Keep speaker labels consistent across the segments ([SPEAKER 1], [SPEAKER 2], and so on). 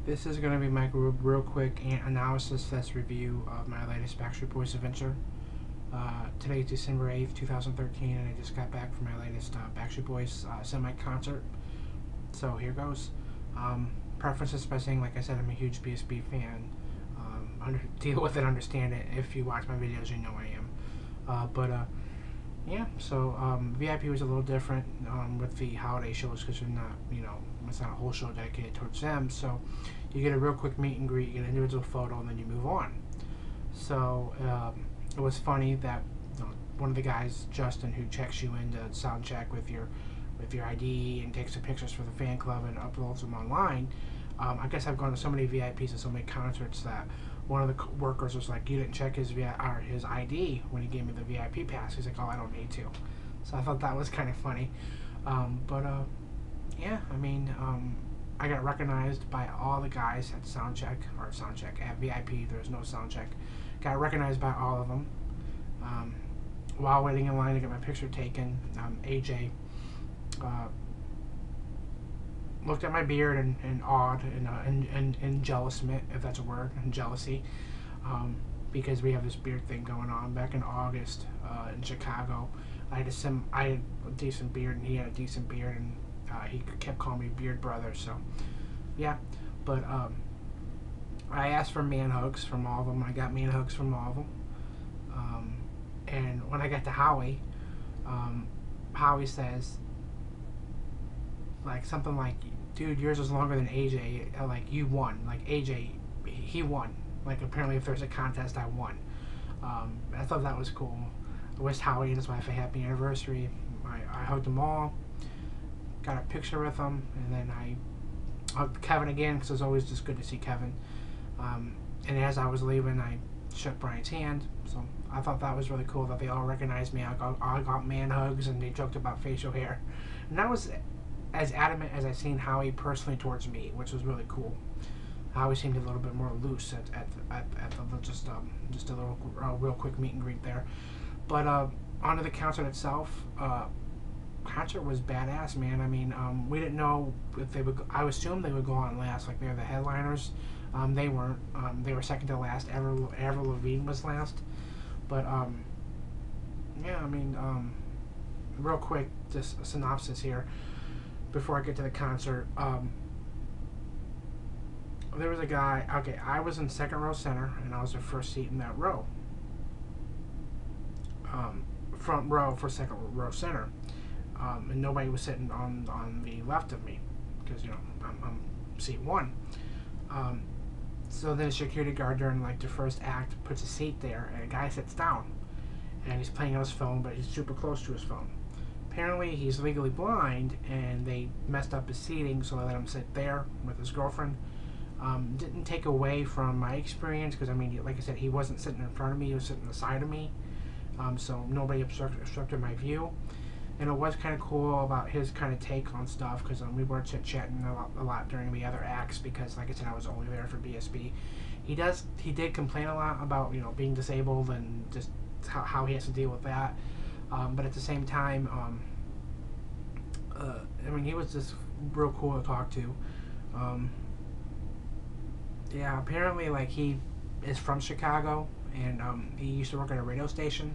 [SPEAKER 1] This is going to be my real quick analysis / review of my latest Backstreet Boys adventure. Today is December 8th, 2013, and I just got back from my latest Backstreet Boys semi-concert. So here goes. Preference this by saying, like I said, I'm a huge BSB fan. Deal with it, understand it. If you watch my videos, you know I am. Yeah, so VIP was a little different with the holiday shows because they're not, it's not a whole show dedicated towards them. So you get a real quick meet and greet, you get an individual photo, and then you move on. So it was funny that one of the guys, Justin, who checks you into sound check with your ID and takes the pictures for the fan club and uploads them online. I guess I've gone to so many VIPs and so many concerts that one of the workers was like, "You didn't check his ID when he gave me the VIP pass." He's like, "Oh, I don't need to." So I thought that was kind of funny. Yeah, I mean, I got recognized by all the guys at soundcheck at VIP. There's no soundcheck. Got recognized by all of them. While waiting in line to get my picture taken, AJ looked at my beard and awed and jealousment, if that's a word, and jealousy, because we have this beard thing going on. Back in August in Chicago, I had a decent beard and he had a decent beard, and he kept calling me Beard Brother. So yeah, but I asked for man hugs from all of them. I got man hugs from all of them. And when I got to Howie, Howie says like something like, "Dude, yours was longer than AJ. Like, you won. Like, AJ, he won. Like, apparently if there's a contest, I won." I thought that was cool. I wished Howie and his wife a happy anniversary. I hugged them all, got a picture with them, and then I hugged Kevin again because it's always just good to see Kevin. And as I was leaving, I shook Brian's hand. So I thought that was really cool that they all recognized me. I got man hugs, and they joked about facial hair. And that was as adamant as I've seen Howie personally towards me, which was really cool. Howie seemed a little bit more loose at the just a little real quick meet and greet there. But onto the concert itself. Concert was badass, man. I mean, we didn't know if they would. I assumed they would go on last, like they're the headliners. They weren't. They were second to last. Avril Lavigne was last. But yeah, I mean, real quick, just a synopsis here before I get to the concert. There was a guy. Okay, I was in second row center, and I was the first seat in that row. Front row for second row center. And nobody was sitting on the left of me because I'm seat one. So then a security guard during like the first act puts a seat there, and a guy sits down, and he's playing on his phone, but he's super close to his phone. Apparently he's legally blind, and they messed up his seating, so they let him sit there with his girlfriend. Didn't take away from my experience because, I mean, like I said, he wasn't sitting in front of me, he was sitting on the side of me. So nobody obstructed my view. And it was kind of cool about his kind of take on stuff because we were chit-chatting a lot during the other acts because, like I said, I was only there for BSB. He did complain a lot about, being disabled and just how he has to deal with that. But at the same time, I mean, he was just real cool to talk to. Yeah, apparently, like, he is from Chicago, and he used to work at a radio station.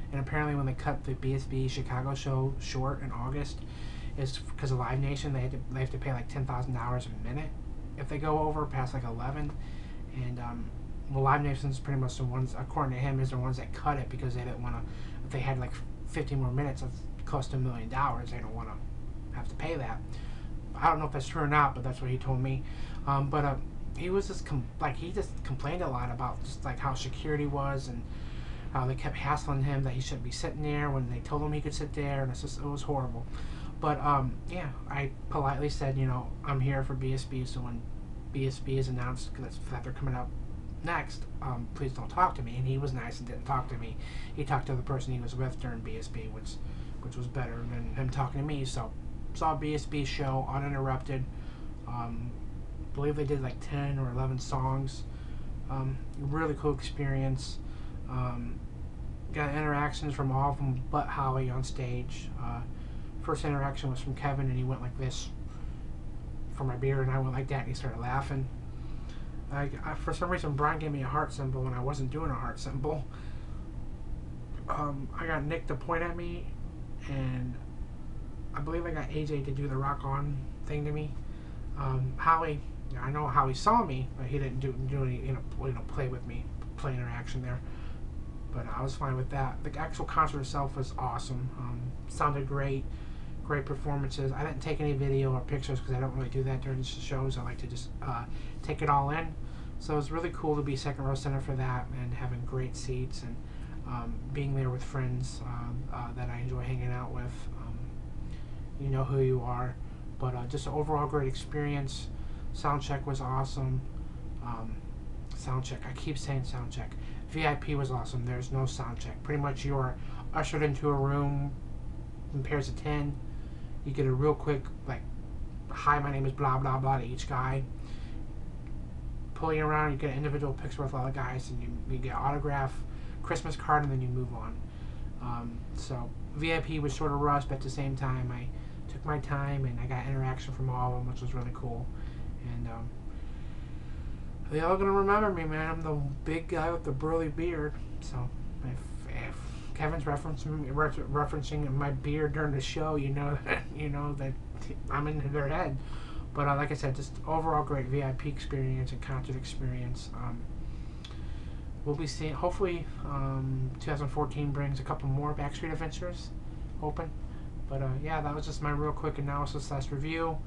[SPEAKER 1] And apparently when they cut the BSB Chicago show short in August, it's because of Live Nation. They have to pay like $10,000 a minute if they go over past like 11. And well, Live Nation's pretty much the ones, according to him, is the ones that cut it because they didn't want to. If they had like 50 more minutes of cost $1 million, they don't want to have to pay that. I don't know if that's true or not, but that's what he told me. He was just he just complained a lot about just like how security was and how they kept hassling him that he shouldn't be sitting there when they told him he could sit there, and it was horrible. But yeah, I politely said, I'm here for BSB, so when BSB is announced that they're coming up next, please don't talk to me. And he was nice and didn't talk to me. He talked to the person he was with during BSB, which was better than him talking to me. So saw BSB show uninterrupted. Believe they did like 10 or 11 songs. Really cool experience. Got interactions from all of them but Howie on stage. First interaction was from Kevin, and he went like this for my beer, and I went like that, and he started laughing. For some reason, Brian gave me a heart symbol when I wasn't doing a heart symbol. I got Nick to point at me, and I believe I got AJ to do the rock on thing to me. Howie, I know Howie saw me, but he didn't do any play with me, play interaction there. But I was fine with that. The actual concert itself was awesome. Sounded great, great performances. I didn't take any video or pictures because I don't really do that during the shows. I like to just take it all in. So it was really cool to be second row center for that and having great seats and being there with friends that I enjoy hanging out with. You know who you are. But just an overall great experience. Sound check was awesome. Sound check. I keep saying sound check. VIP was awesome. There's no sound check. Pretty much you are ushered into a room in pairs of 10. You get a real quick, like, hi, my name is blah, blah, blah to each guy. Pull you around, you get an individual picture with all the guys, and you get an autograph, Christmas card, and then you move on. So VIP was sort of rushed, but at the same time, I took my time, and I got interaction from all of them, which was really cool. And they all gonna remember me, man. I'm the big guy with the burly beard. So if Kevin's referencing my beard during the show, you know that I'm in their head. But like I said, just overall great VIP experience and concert experience. We'll be seeing. Hopefully, 2014 brings a couple more Backstreet Adventures. Hoping. But yeah, that was just my real quick analysis / review.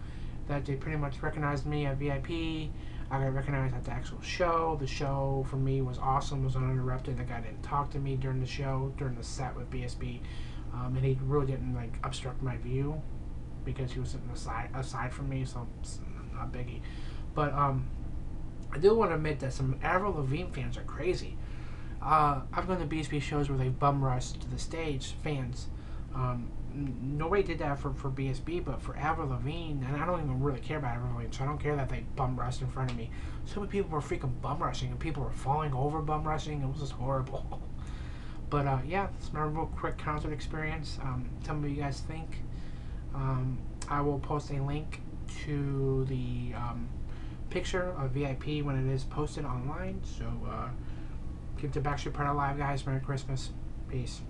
[SPEAKER 1] That they pretty much recognized me at VIP. I got recognized at the actual show. The show for me was awesome. It was uninterrupted. The guy didn't talk to me during the show, during the set with BSB, and he really didn't like obstruct my view because he was sitting aside from me, so it's not a biggie. But I do want to admit that some Avril Lavigne fans are crazy. I've gone to BSB shows where they bum rush to the stage, fans. Nobody did that for BSB, but for Avril Lavigne, and I don't even really care about Avril Lavigne, so I don't care that they bum rushed in front of me. So many people were freaking bum rushing, and people were falling over bum rushing. It was just horrible. But yeah, it's my real quick concert experience. Tell me what you guys think. I will post a link to the picture of VIP when it is posted online. So keep the Backstreet Party alive, guys. Merry Christmas. Peace.